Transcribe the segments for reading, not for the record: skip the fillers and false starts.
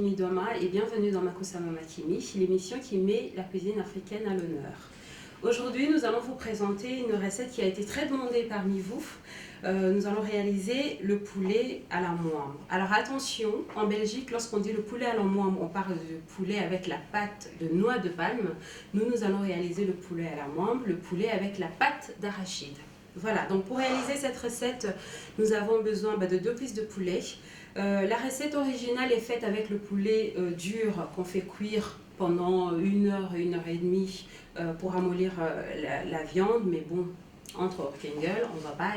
Makimi Doma et bienvenue dans Makusama Makimi, l'émission qui met la cuisine africaine à l'honneur. Aujourd'hui, nous allons vous présenter une recette qui a été très demandée parmi vous. Nous allons réaliser le poulet à la moimbe. Alors attention, en Belgique, lorsqu'on dit le poulet à la moimbe, on parle de poulet avec la pâte de noix de palme. Nous allons réaliser le poulet à la moimbe, le poulet avec la pâte d'arachide. Voilà, donc pour réaliser cette recette, nous avons besoin de 2 cuisses de poulet. La recette originale est faite avec le poulet dur qu'on fait cuire pendant 1 heure, 1 heure et demie pour ramollir la viande. Mais bon, entre Orkengel, on ne va pas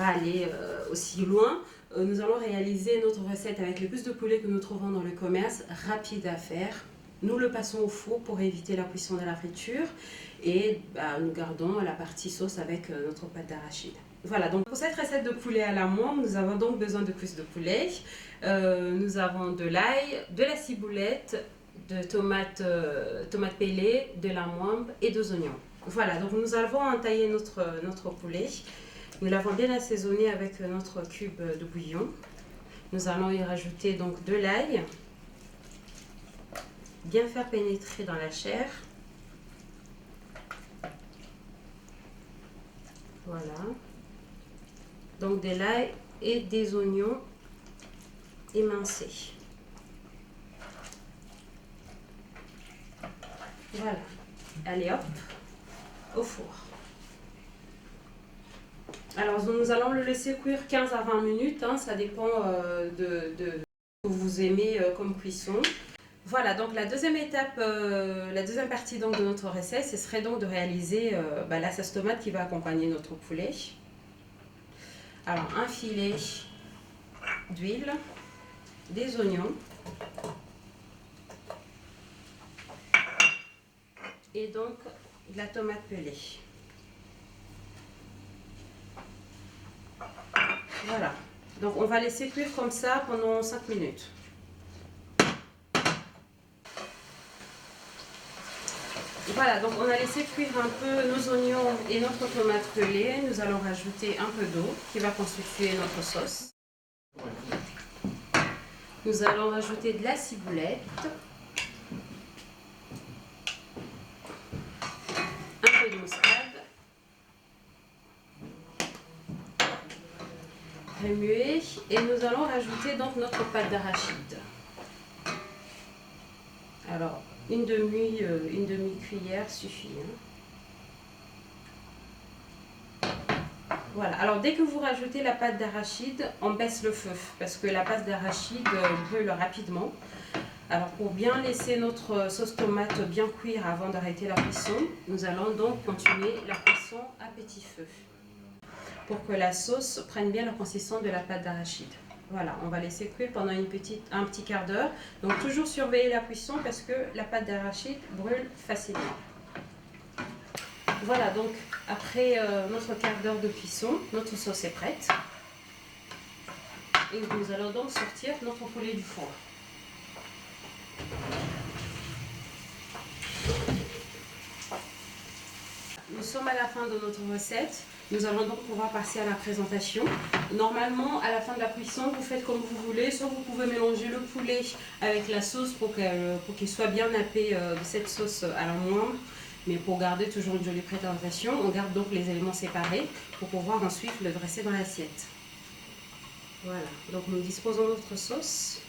aller aussi loin. Nous allons réaliser notre recette avec les cuisses de poulet que nous trouvons dans le commerce, rapide à faire. Nous le passons au four pour éviter la cuisson de la friture et nous gardons la partie sauce avec notre pâte d'arachide. Voilà, donc pour cette recette de poulet à la moimbe, nous avons donc besoin de cuisses de poulet. Nous avons de l'ail, de la ciboulette, de tomates pelées, de la moimbe et 2 oignons. Voilà, donc nous avons entaillé notre poulet. Nous l'avons bien assaisonné avec notre cube de bouillon. Nous allons y rajouter donc de l'ail. Bien faire pénétrer dans la chair. Voilà. Donc de l'ail et des oignons émincés. Voilà. Allez hop, au four. Alors nous allons le laisser cuire 15 à 20 minutes. Ça dépend de ce que vous aimez comme cuisson. Voilà, donc la deuxième étape, la deuxième partie donc de notre recette, ce serait donc de réaliser la sauce tomate qui va accompagner notre poulet. Alors un filet d'huile, des oignons et donc de la tomate pelée. Voilà, donc on va laisser cuire comme ça pendant 5 minutes. Voilà, donc on a laissé cuire un peu nos oignons et notre tomate pelée. Nous allons rajouter un peu d'eau qui va constituer notre sauce. Nous allons rajouter de la ciboulette, un peu de moussade, remuer et nous allons rajouter donc notre pâte d'arachide. Alors, une demi-cuillère suffit. Voilà, alors dès que vous rajoutez la pâte d'arachide, on baisse le feu parce que la pâte d'arachide brûle rapidement. Alors pour bien laisser notre sauce tomate bien cuire avant d'arrêter la cuisson, nous allons donc continuer la cuisson à petit feu pour que la sauce prenne bien la consistance de la pâte d'arachide. Voilà, on va laisser cuire pendant un petit quart d'heure. Donc toujours surveiller la cuisson parce que la pâte d'arachide brûle facilement. Voilà, donc après notre quart d'heure de cuisson, notre sauce est prête. Et nous allons donc sortir notre poulet du four. Nous sommes à la fin de notre recette. Nous allons donc pouvoir passer à la présentation. Normalement, à la fin de la cuisson, vous faites comme vous voulez. Soit vous pouvez mélanger le poulet avec la sauce pour qu'il soit bien nappé de cette sauce à la moimbe. Mais pour garder toujours une jolie présentation, on garde donc les éléments séparés pour pouvoir ensuite le dresser dans l'assiette. Voilà, donc nous disposons notre sauce.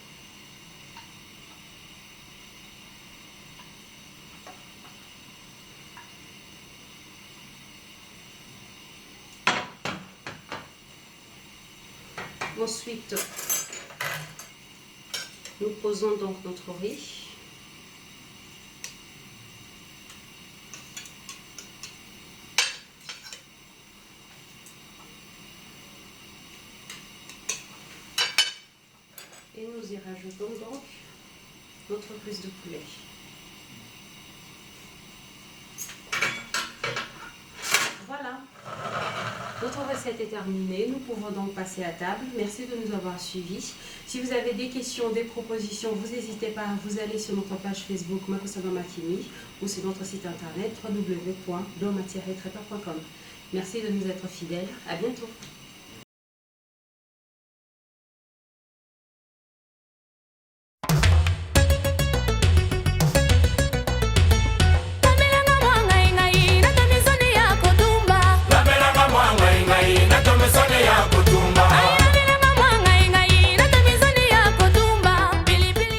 Ensuite, nous posons donc notre riz. Et nous y rajoutons donc notre cuisse de poulet. Voilà. Notre recette est terminée, nous pouvons donc passer à table. Merci de nous avoir suivis. Si vous avez des questions, des propositions, vous n'hésitez pas à vous aller sur notre page Facebook Makusama Makimi ou sur notre site internet www.doma-traiteur.com. Merci de nous être fidèles. À bientôt.